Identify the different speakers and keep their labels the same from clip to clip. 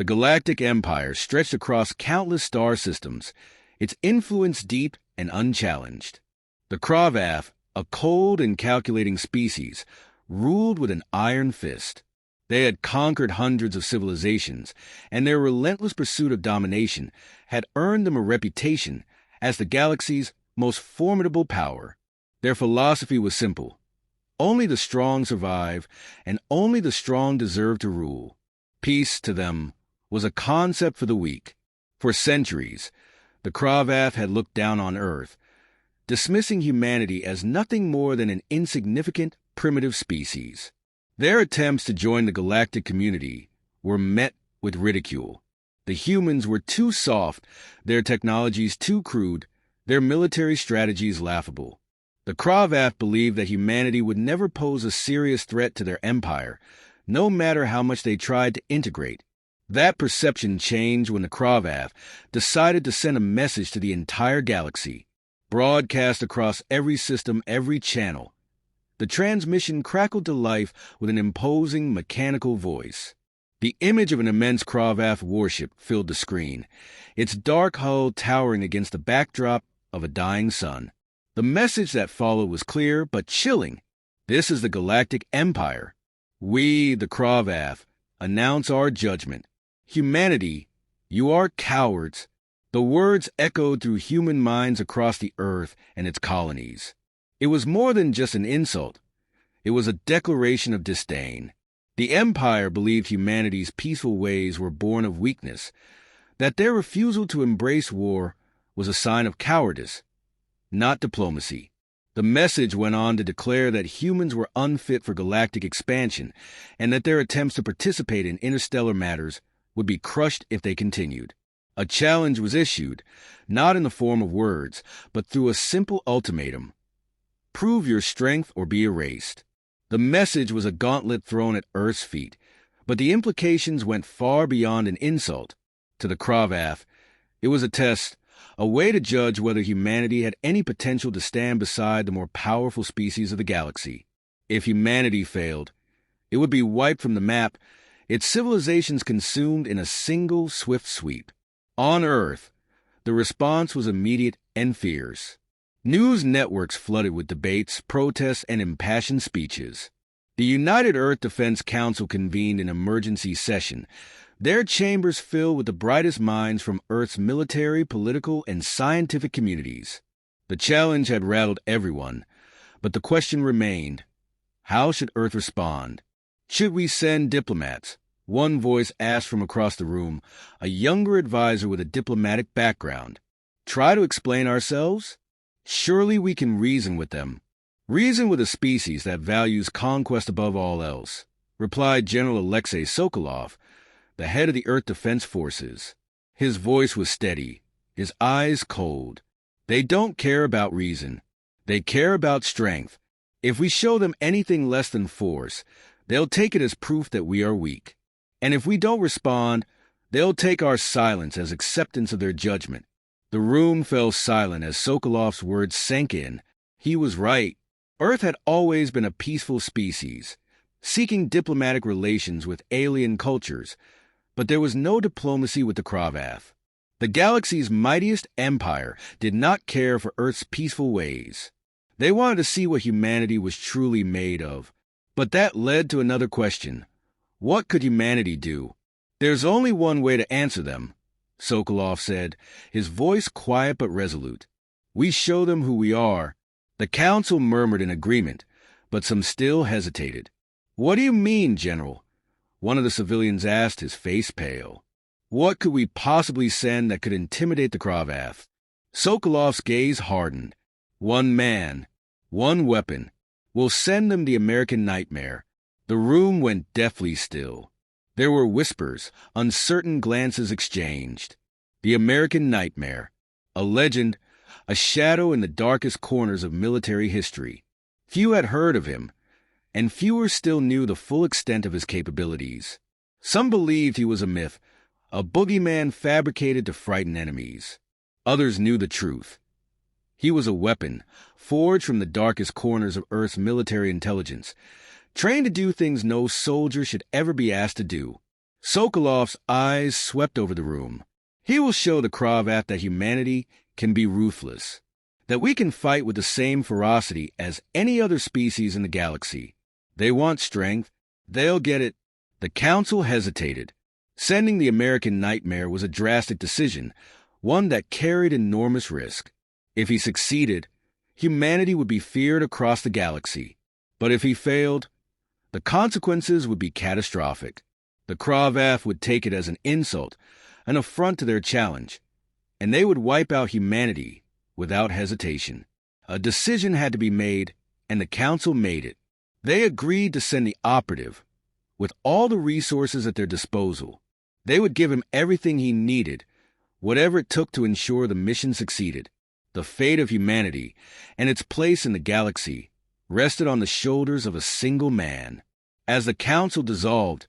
Speaker 1: The Galactic Empire stretched across countless star systems, its influence deep and unchallenged. The Kravath, a cold and calculating species, ruled with an iron fist. They had conquered hundreds of civilizations, and their relentless pursuit of domination had earned them a reputation as the galaxy's most formidable power. Their philosophy was simple. Only the strong survive, and only the strong deserve to rule. Peace, to them, was a concept for the weak. For centuries, the Kravath had looked down on Earth, dismissing humanity as nothing more than an insignificant, primitive species. Their attempts to join the galactic community were met with ridicule. The humans were too soft, their technologies too crude, their military strategies laughable. The Kravath believed that humanity would never pose a serious threat to their empire, no matter how much they tried to integrate. That perception changed when the Kravath decided to send a message to the entire galaxy, broadcast across every system, every channel. The transmission crackled to life with an imposing mechanical voice. The image of an immense Kravath warship filled the screen, its dark hull towering against the backdrop of a dying sun. The message that followed was clear but chilling. This is the Galactic Empire. We, the Kravath, announce our judgment. Humanity, you are cowards. The words echoed through human minds across the Earth and its colonies. It was more than just an insult. It was a declaration of disdain. The Empire believed humanity's peaceful ways were born of weakness, that their refusal to embrace war was a sign of cowardice, not diplomacy. The message went on to declare that humans were unfit for galactic expansion and that their attempts to participate in interstellar matters would be crushed if they continued. A challenge was issued, not in the form of words, but through a simple ultimatum. Prove your strength or be erased. The message was a gauntlet thrown at Earth's feet, but the implications went far beyond an insult. To the Kravath, it was a test, a way to judge whether humanity had any potential to stand beside the more powerful species of the galaxy. If humanity failed, it would be wiped from the map, its civilizations consumed in a single swift sweep. On Earth, the response was immediate and fierce. News networks flooded with debates, protests, and impassioned speeches. The United Earth Defense Council convened an emergency session, their chambers filled with the brightest minds from Earth's military, political, and scientific communities. The challenge had rattled everyone, but the question remained: how should Earth respond? Should we send diplomats? One voice asked from across the room, a younger advisor with a diplomatic background. Try to explain ourselves? Surely we can reason with them. Reason with a species that values conquest above all else, replied General Alexei Sokolov, the head of the Earth Defense Forces. His voice was steady, his eyes cold. They don't care about reason. They care about strength. If we show them anything less than force, they'll take it as proof that we are weak. And if we don't respond, they'll take our silence as acceptance of their judgment. The room fell silent as Sokolov's words sank in. He was right. Earth had always been a peaceful species, seeking diplomatic relations with alien cultures, but there was no diplomacy with the Kravath. The galaxy's mightiest empire did not care for Earth's peaceful ways. They wanted to see what humanity was truly made of. But that led to another question. What could humanity do? There's only one way to answer them, Sokolov said, his voice quiet but resolute. We show them who we are. The council murmured in agreement, but some still hesitated. What do you mean, General? One of the civilians asked, his face pale. What could we possibly send that could intimidate the Kravath? Sokolov's gaze hardened. One man, one weapon. We'll send them the American nightmare. The room went deathly still. There were whispers, uncertain glances exchanged. The American nightmare, a legend, a shadow in the darkest corners of military history. Few had heard of him, and fewer still knew the full extent of his capabilities. Some believed he was a myth, a boogeyman fabricated to frighten enemies. Others knew the truth. He was a weapon, forged from the darkest corners of Earth's military intelligence, trained to do things no soldier should ever be asked to do. Sokolov's eyes swept over the room. He will show the Kravath that humanity can be ruthless, that we can fight with the same ferocity as any other species in the galaxy. They want strength. They'll get it. The Council hesitated. Sending the American Nightmare was a drastic decision, one that carried enormous risk. If he succeeded, humanity would be feared across the galaxy. But if he failed, the consequences would be catastrophic. The Kravath would take it as an insult, an affront to their challenge, and they would wipe out humanity without hesitation. A decision had to be made, and the Council made it. They agreed to send the operative, with all the resources at their disposal. They would give him everything he needed, whatever it took to ensure the mission succeeded. The fate of humanity and its place in the galaxy rested on the shoulders of a single man. As the Council dissolved,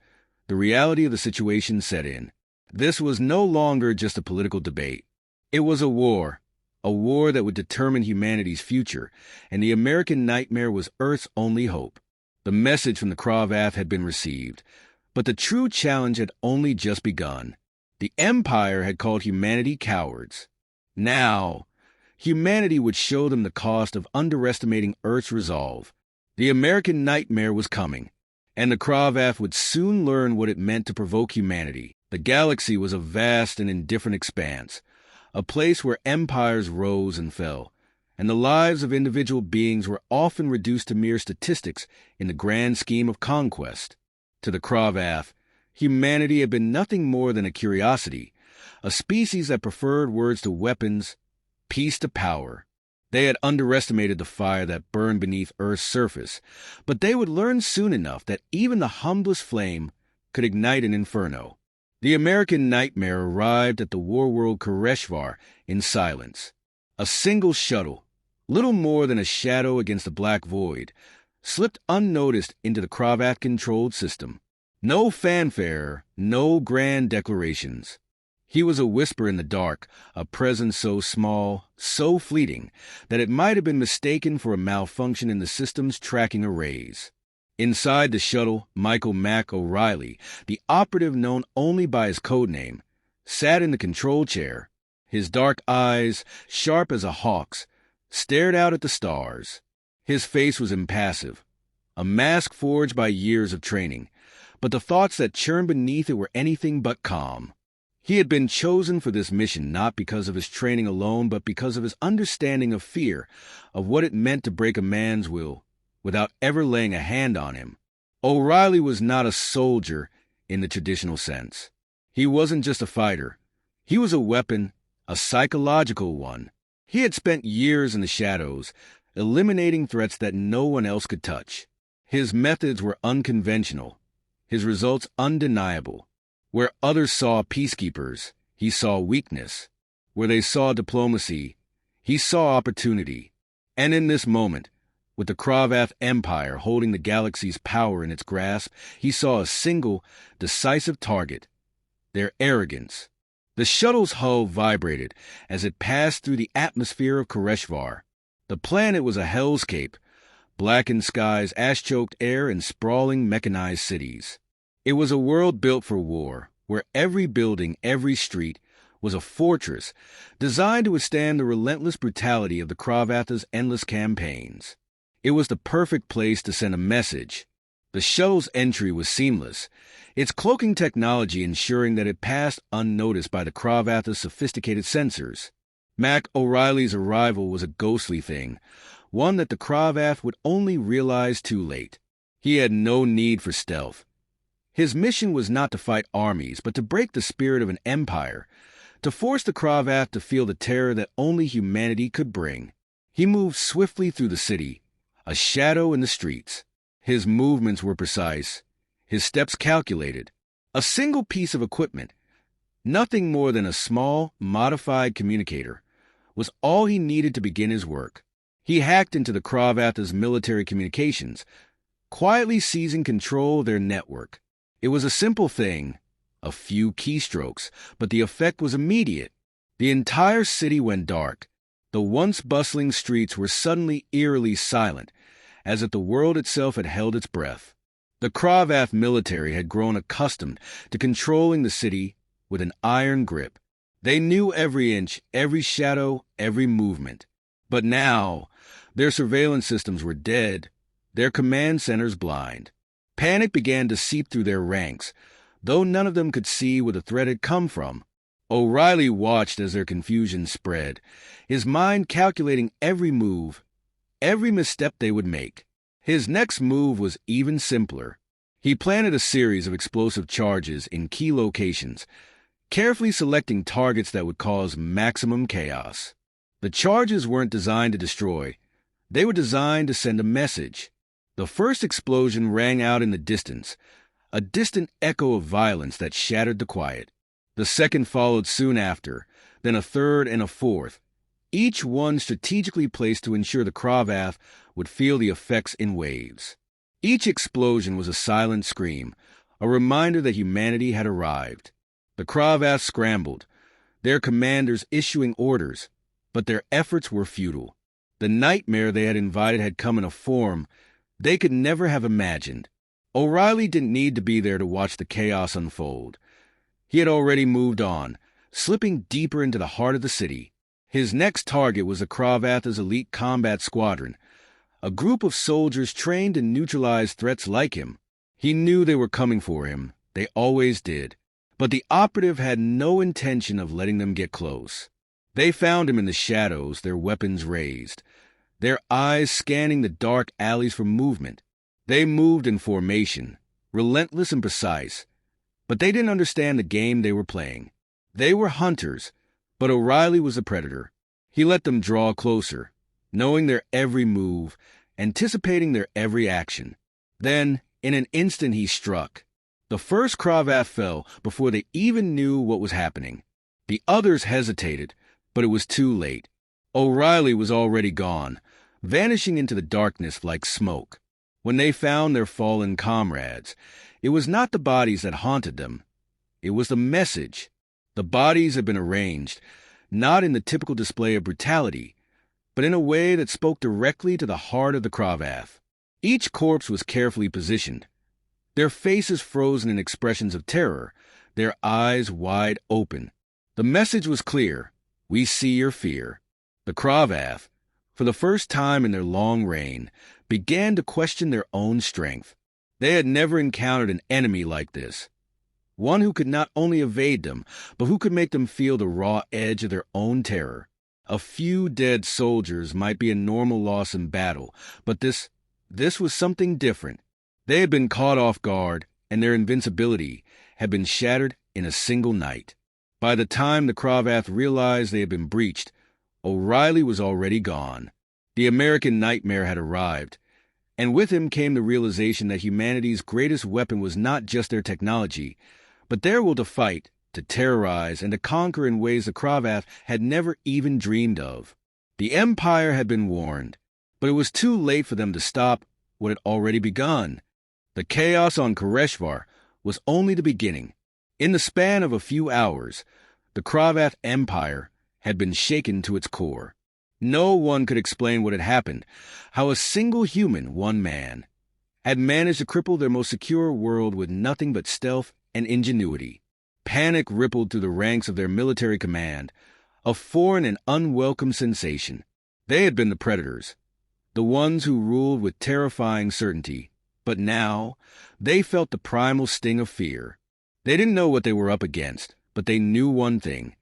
Speaker 1: the reality of the situation set in. This was no longer just a political debate. It was a war that would determine humanity's future, and the American Nightmare was Earth's only hope. The message from the Kravath had been received, but the true challenge had only just begun. The Empire had called humanity cowards. Now, humanity would show them the cost of underestimating Earth's resolve. The American Nightmare was coming, and the Kravath would soon learn what it meant to provoke humanity. The galaxy was a vast and indifferent expanse, a place where empires rose and fell, and the lives of individual beings were often reduced to mere statistics in the grand scheme of conquest. To the Kravath, humanity had been nothing more than a curiosity, a species that preferred words to weapons, peace to power. They had underestimated the fire that burned beneath Earth's surface, but they would learn soon enough that even the humblest flame could ignite an inferno. The American Nightmare arrived at the war-world Kareshvar in silence. A single shuttle, little more than a shadow against the black void, slipped unnoticed into the Kravath-controlled system. No fanfare, no grand declarations. He was a whisper in the dark, a presence so small, so fleeting, that it might have been mistaken for a malfunction in the system's tracking arrays. Inside the shuttle, Michael Mac O'Reilly, the operative known only by his codename, sat in the control chair. His dark eyes, sharp as a hawk's, stared out at the stars. His face was impassive, a mask forged by years of training, but the thoughts that churned beneath it were anything but calm. He had been chosen for this mission not because of his training alone, but because of his understanding of fear, of what it meant to break a man's will without ever laying a hand on him. O'Reilly was not a soldier in the traditional sense. He wasn't just a fighter. He was a weapon, a psychological one. He had spent years in the shadows, eliminating threats that no one else could touch. His methods were unconventional, his results undeniable. Where others saw peacekeepers, he saw weakness. Where they saw diplomacy, he saw opportunity. And in this moment, with the Kravath Empire holding the galaxy's power in its grasp, he saw a single, decisive target: their arrogance. The shuttle's hull vibrated as it passed through the atmosphere of Kareshvar. The planet was a hellscape, blackened skies, ash-choked air, and sprawling mechanized cities. It was a world built for war, where every building, every street, was a fortress designed to withstand the relentless brutality of the Kravath's endless campaigns. It was the perfect place to send a message. The shuttle's entry was seamless, its cloaking technology ensuring that it passed unnoticed by the Kravath's sophisticated sensors. Mac O'Reilly's arrival was a ghostly thing, one that the Kravath would only realize too late. He had no need for stealth. His mission was not to fight armies, but to break the spirit of an empire, to force the Kravath to feel the terror that only humanity could bring. He moved swiftly through the city, a shadow in the streets. His movements were precise, his steps calculated. A single piece of equipment, nothing more than a small, modified communicator, was all he needed to begin his work. He hacked into the Kravath's military communications, quietly seizing control of their network. It was a simple thing, a few keystrokes, but the effect was immediate. The entire city went dark. The once bustling streets were suddenly eerily silent, as if the world itself had held its breath. The Kravath military had grown accustomed to controlling the city with an iron grip. They knew every inch, every shadow, every movement. But now, their surveillance systems were dead, their command centers blind. Panic began to seep through their ranks, though none of them could see where the threat had come from. O'Reilly watched as their confusion spread, his mind calculating every move, every misstep they would make. His next move was even simpler. He planted a series of explosive charges in key locations, carefully selecting targets that would cause maximum chaos. The charges weren't designed to destroy. They were designed to send a message. The first explosion rang out in the distance, a distant echo of violence that shattered the quiet. The second followed soon after, then a third and a fourth, each one strategically placed to ensure the Kravath would feel the effects in waves. Each explosion was a silent scream, a reminder that humanity had arrived. The Kravath scrambled, their commanders issuing orders, but their efforts were futile. The nightmare they had invited had come in a form they could never have imagined. O'Reilly didn't need to be there to watch the chaos unfold. He had already moved on, slipping deeper into the heart of the city. His next target was the Kravath's elite combat squadron, a group of soldiers trained to neutralize threats like him. He knew they were coming for him. They always did. But the operative had no intention of letting them get close. They found him in the shadows, their weapons raised, their eyes scanning the dark alleys for movement. They moved in formation, relentless and precise, but they didn't understand the game they were playing. They were hunters, but O'Reilly was a predator. He let them draw closer, knowing their every move, anticipating their every action. Then, in an instant, he struck. The first Kravath fell before they even knew what was happening. The others hesitated, but it was too late. O'Reilly was already gone, vanishing into the darkness like smoke. When they found their fallen comrades, it was not the bodies that haunted them. It was the message. The bodies had been arranged, not in the typical display of brutality, but in a way that spoke directly to the heart of the Kravath. Each corpse was carefully positioned, their faces frozen in expressions of terror, their eyes wide open. The message was clear: we see your fear. The Kravath, for the first time in their long reign, began to question their own strength. They had never encountered an enemy like this, one who could not only evade them, but who could make them feel the raw edge of their own terror. A few dead soldiers might be a normal loss in battle, but this was something different. They had been caught off guard, and their invincibility had been shattered in a single night. By the time the Kravath realized they had been breached, O'Reilly was already gone. The American nightmare had arrived, and with him came the realization that humanity's greatest weapon was not just their technology, but their will to fight, to terrorize, and to conquer in ways the Kravath had never even dreamed of. The Empire had been warned, but it was too late for them to stop what had already begun. The chaos on Kareshvar was only the beginning. In the span of a few hours, the Kravath Empire had been shaken to its core. No one could explain what had happened, how a single human, one man, had managed to cripple their most secure world with nothing but stealth and ingenuity. Panic rippled through the ranks of their military command, a foreign and unwelcome sensation. They had been the predators, the ones who ruled with terrifying certainty, but now they felt the primal sting of fear. They didn't know what they were up against, but they knew one thing.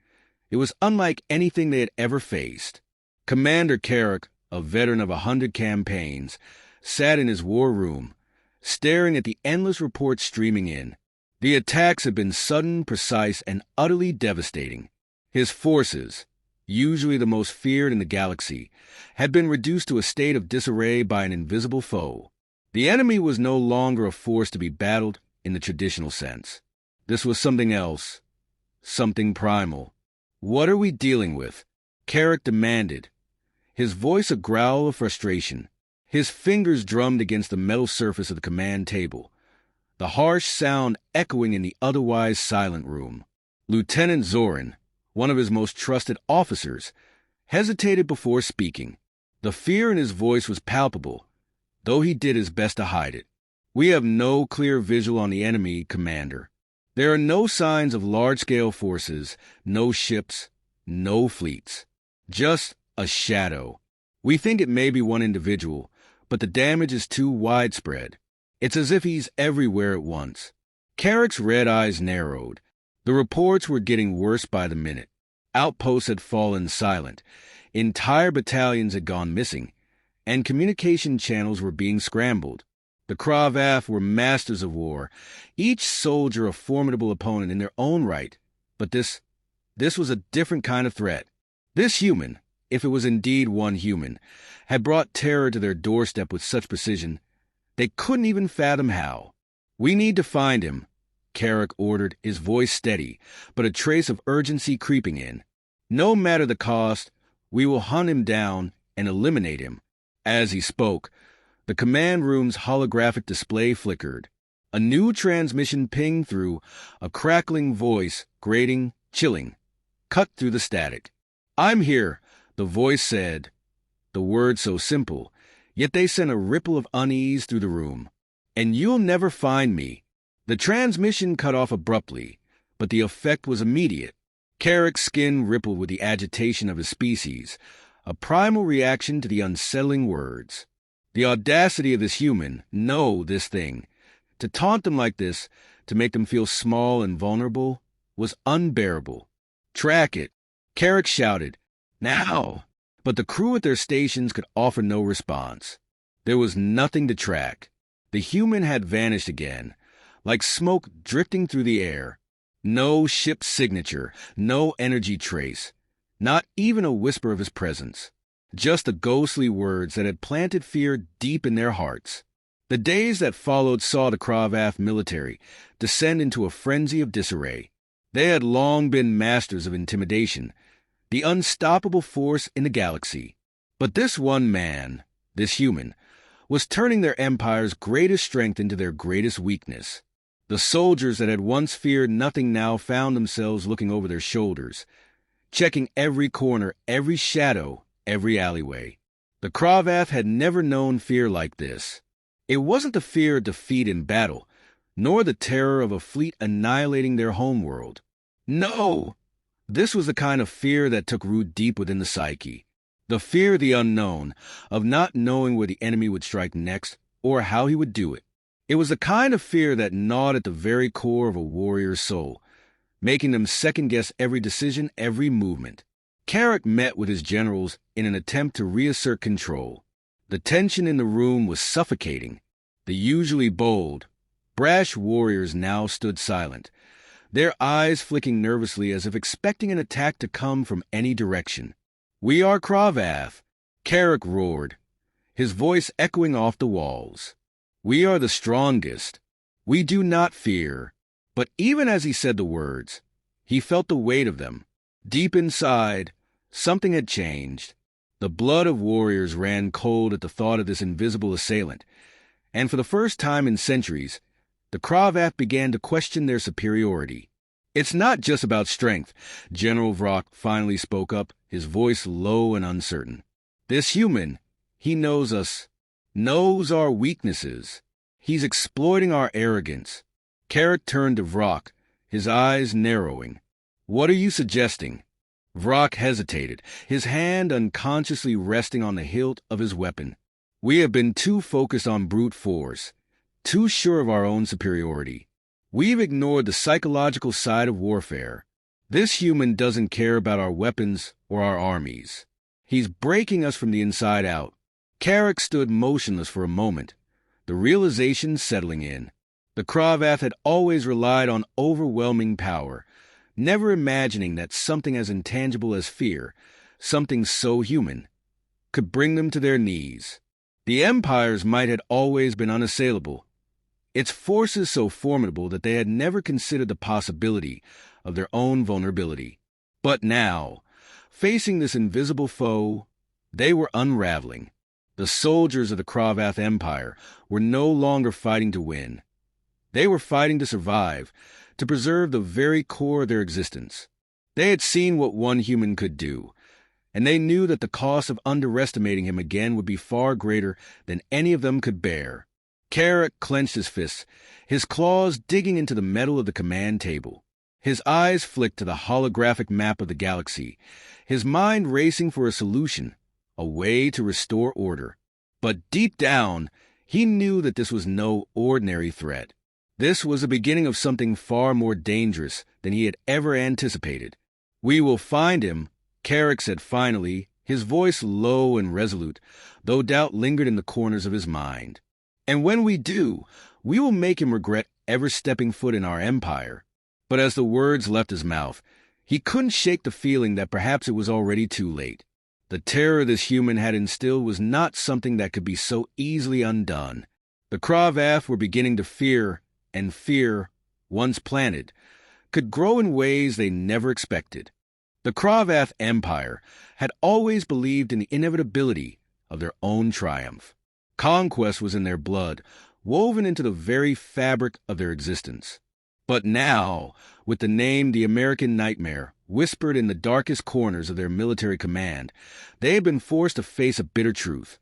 Speaker 1: It was unlike anything they had ever faced. Commander Carrick, a veteran of 100 campaigns, sat in his war room, staring at the endless reports streaming in. The attacks had been sudden, precise, and utterly devastating. His forces, usually the most feared in the galaxy, had been reduced to a state of disarray by an invisible foe. The enemy was no longer a force to be battled in the traditional sense. This was something else, something primal. "What are we dealing with?" Carrick demanded, his voice a growl of frustration. His fingers drummed against the metal surface of the command table, the harsh sound echoing in the otherwise silent room. Lieutenant Zorin, one of his most trusted officers, hesitated before speaking. The fear in his voice was palpable, though he did his best to hide it. We have no clear visual on the enemy, Commander. There are no signs of large-scale forces, no ships, no fleets. Just a shadow. We think it may be one individual, but the damage is too widespread. It's as if he's everywhere at once. Carrick's red eyes narrowed. The reports were getting worse by the minute. Outposts had fallen silent. Entire battalions had gone missing, and communication channels were being scrambled. The Kravath were masters of war, each soldier a formidable opponent in their own right. But this was a different kind of threat. This human, if it was indeed one human, had brought terror to their doorstep with such precision, they couldn't even fathom how. "We need to find him," Carrick ordered, his voice steady, but a trace of urgency creeping in. "No matter the cost, we will hunt him down and eliminate him." As he spoke, the command room's holographic display flickered. A new transmission pinged through, a crackling voice, grating, chilling, cut through the static. "I'm here," the voice said. The words so simple, yet they sent a ripple of unease through the room. "And you'll never find me." The transmission cut off abruptly, but the effect was immediate. Carrick's skin rippled with the agitation of his species, a primal reaction to the unsettling words. The audacity of this human, no, this thing, to taunt them like this, to make them feel small and vulnerable, was unbearable. "Track it," Carrick shouted. "Now!" But the crew at their stations could offer no response. There was nothing to track. The human had vanished again, like smoke drifting through the air. No ship's signature, no energy trace, not even a whisper of his presence. Just the ghostly words that had planted fear deep in their hearts. The days that followed saw the Kravath military descend into a frenzy of disarray. They had long been masters of intimidation, the unstoppable force in the galaxy. But this one man, this human, was turning their empire's greatest strength into their greatest weakness. The soldiers that had once feared nothing now found themselves looking over their shoulders, checking every corner, every shadow, every alleyway. The Kravath had never known fear like this. It wasn't the fear of defeat in battle, nor the terror of a fleet annihilating their homeworld. No! This was the kind of fear that took root deep within the psyche. The fear of the unknown, of not knowing where the enemy would strike next, or how he would do it. It was the kind of fear that gnawed at the very core of a warrior's soul, making them second-guess every decision, every movement. Carrick met with his generals in an attempt to reassert control. The tension in the room was suffocating. The usually bold, brash warriors now stood silent, their eyes flicking nervously as if expecting an attack to come from any direction. "We are Kravath," Carrick roared, his voice echoing off the walls. "We are the strongest. We do not fear." But even as he said the words, he felt the weight of them. Deep inside, something had changed. The blood of warriors ran cold at the thought of this invisible assailant, and for the first time in centuries, the Kravath began to question their superiority. "It's not just about strength," General Vrock finally spoke up, his voice low and uncertain. "This human, he knows us, knows our weaknesses. He's exploiting our arrogance." Carrick turned to Vrock, his eyes narrowing. "What are you suggesting?" Vrock hesitated, his hand unconsciously resting on the hilt of his weapon. "We have been too focused on brute force, too sure of our own superiority. We've ignored the psychological side of warfare. This human doesn't care about our weapons or our armies. He's breaking us from the inside out." Carrick stood motionless for a moment, the realization settling in. The Kravath had always relied on overwhelming power, never imagining that something as intangible as fear, something so human, could bring them to their knees. The Empire's might had always been unassailable, its forces so formidable that they had never considered the possibility of their own vulnerability. But now, facing this invisible foe, they were unraveling. The soldiers of the Kravath Empire were no longer fighting to win. They were fighting to survive, to preserve the very core of their existence. They had seen what one human could do, and they knew that the cost of underestimating him again would be far greater than any of them could bear. Carrick clenched his fists, his claws digging into the metal of the command table. His eyes flicked to the holographic map of the galaxy, his mind racing for a solution, a way to restore order. But deep down, he knew that this was no ordinary threat. This was the beginning of something far more dangerous than he had ever anticipated. "We will find him," Carrick said finally, his voice low and resolute, though doubt lingered in the corners of his mind. "And when we do, we will make him regret ever stepping foot in our empire." But as the words left his mouth, he couldn't shake the feeling that perhaps it was already too late. The terror this human had instilled was not something that could be so easily undone. The Kravath were beginning to fear, and fear, once planted, could grow in ways they never expected. The Kravath Empire had always believed in the inevitability of their own triumph. Conquest was in their blood, woven into the very fabric of their existence. But now, with the name the American Nightmare whispered in the darkest corners of their military command, they had been forced to face a bitter truth.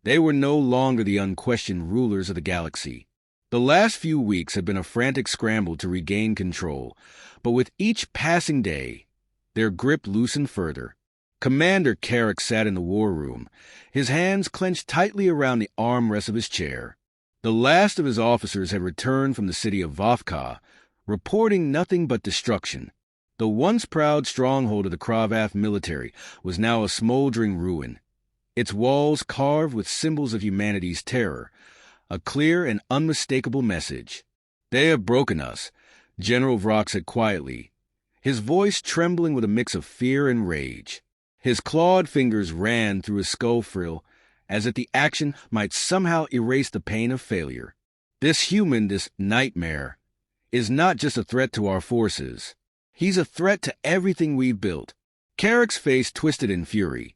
Speaker 1: They were no longer the unquestioned rulers of the galaxy. The last few weeks had been a frantic scramble to regain control, but with each passing day, their grip loosened further. Commander Carrick sat in the war room, his hands clenched tightly around the armrests of his chair. The last of his officers had returned from the city of Vothka, reporting nothing but destruction. The once proud stronghold of the Kravath military was now a smoldering ruin, its walls carved with symbols of humanity's terror, a clear and unmistakable message. "They have broken us," General Vrock said quietly, his voice trembling with a mix of fear and rage. His clawed fingers ran through his skull frill, as if the action might somehow erase the pain of failure. "This human, this nightmare, is not just a threat to our forces. He's a threat to everything we've built." Carrick's face twisted in fury,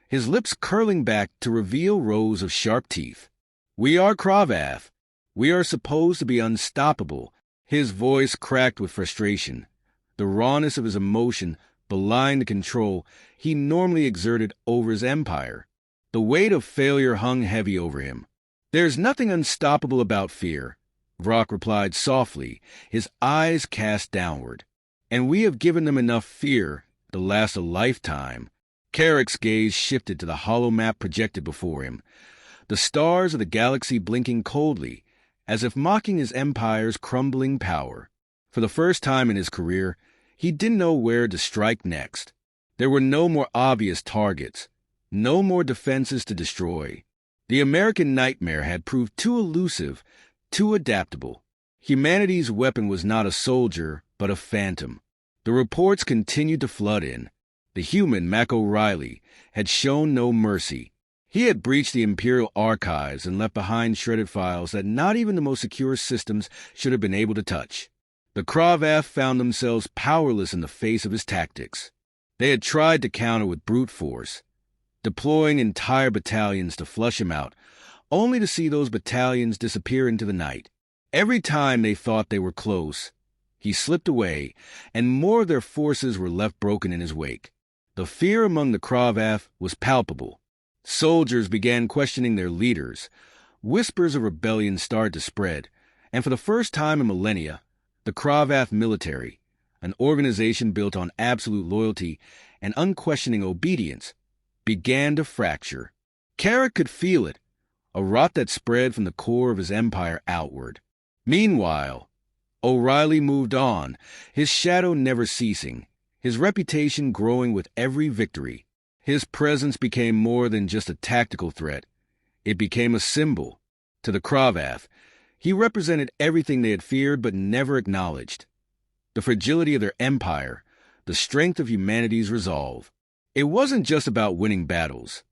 Speaker 1: his lips curling back to reveal rows of sharp teeth. "We are Kravath. We are supposed to be unstoppable." His voice cracked with frustration. The rawness of his emotion belied the control he normally exerted over his empire. The weight of failure hung heavy over him. "There's nothing unstoppable about fear," Vrock replied softly, his eyes cast downward. "And we have given them enough fear to last a lifetime." Carrick's gaze shifted to the hollow map projected before him, the stars of the galaxy blinking coldly, as if mocking his empire's crumbling power. For the first time in his career, he didn't know where to strike next. There were no more obvious targets, no more defenses to destroy. The American Nightmare had proved too elusive, too adaptable. Humanity's weapon was not a soldier, but a phantom. The reports continued to flood in. The human, Mac O'Reilly, had shown no mercy. He had breached the Imperial archives and left behind shredded files that not even the most secure systems should have been able to touch. The Kravath found themselves powerless in the face of his tactics. They had tried to counter with brute force, deploying entire battalions to flush him out, only to see those battalions disappear into the night. Every time they thought they were close, he slipped away, and more of their forces were left broken in his wake. The fear among the Kravath was palpable. Soldiers began questioning their leaders. Whispers of rebellion started to spread, and for the first time in millennia, the Kravath military, an organization built on absolute loyalty and unquestioning obedience, began to fracture. Carrick could feel it, a rot that spread from the core of his empire outward. Meanwhile, O'Reilly moved on, his shadow never ceasing, his reputation growing with every victory. His presence became more than just a tactical threat. It became a symbol. To the Kravath, he represented everything they had feared but never acknowledged. The fragility of their empire, the strength of humanity's resolve. It wasn't just about winning battles.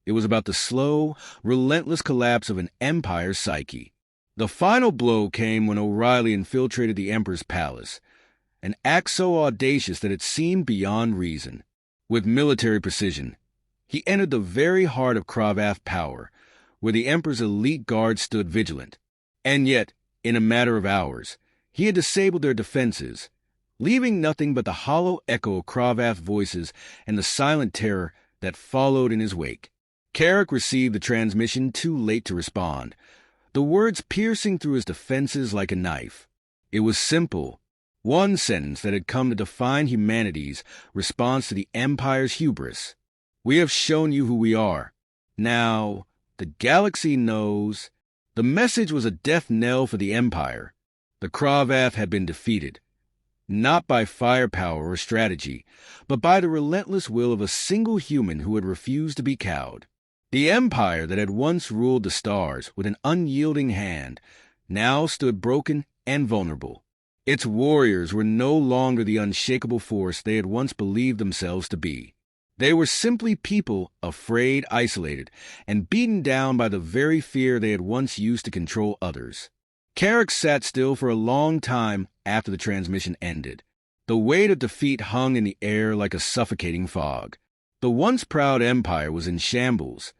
Speaker 1: It was about the slow, relentless collapse of an empire's psyche. The final blow came when O'Reilly infiltrated the Emperor's palace, an act so audacious that it seemed beyond reason. With military precision, he entered the very heart of Kravath power, where the Emperor's elite guard stood vigilant. And yet, in a matter of hours, he had disabled their defenses, leaving nothing but the hollow echo of Kravath voices and the silent terror that followed in his wake. Carrick received the transmission too late to respond. the words piercing through his defenses like a knife. It was simple. One sentence that had come to define humanity's response to the Empire's hubris. We have shown you who we are. Now, the galaxy knows. The message was a death knell for the Empire. The Kravath had been defeated, not by firepower or strategy, but by the relentless will of a single human who had refused to be cowed. The Empire that had once ruled the stars with an unyielding hand now stood broken and vulnerable. Its warriors were no longer the unshakable force they had once believed themselves to be. They were simply people afraid, isolated, and beaten down by the very fear they had once used to control others. Carrick sat still for a long time after the transmission ended. The weight of defeat hung in the air like a suffocating fog. The once proud empire was in shambles,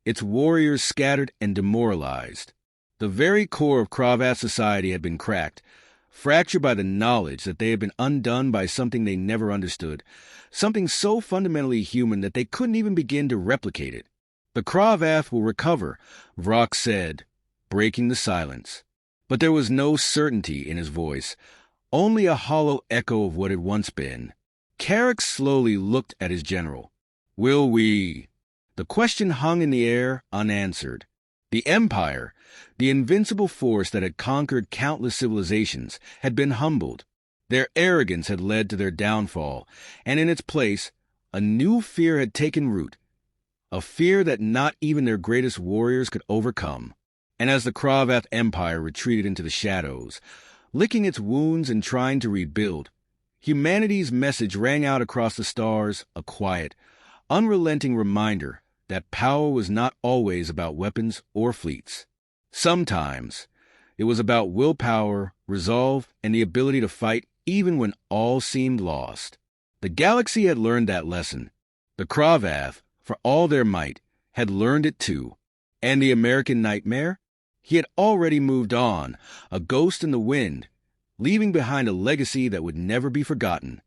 Speaker 1: its warriors scattered and demoralized. The very core of Kravath society had been cracked, fractured by the knowledge that they had been undone by something they never understood, something so fundamentally human that they couldn't even begin to replicate it. The Kravath will recover, Vrock said, breaking the silence. But there was no certainty in his voice, only a hollow echo of what had once been. Carrick slowly looked at his general. Will we? The question hung in the air, unanswered. The Empire, the invincible force that had conquered countless civilizations, had been humbled. Their arrogance had led to their downfall, and in its place, a new fear had taken root, a fear that not even their greatest warriors could overcome. And as the Kravath Empire retreated into the shadows, licking its wounds and trying to rebuild, humanity's message rang out across the stars, a quiet, unrelenting reminder that power was not always about weapons or fleets. Sometimes it was about willpower, resolve, and the ability to fight even when all seemed lost. The galaxy had learned that lesson. The Kravath, for all their might, had learned it too. And the American nightmare? He had already moved on, a ghost in the wind, leaving behind a legacy that would never be forgotten.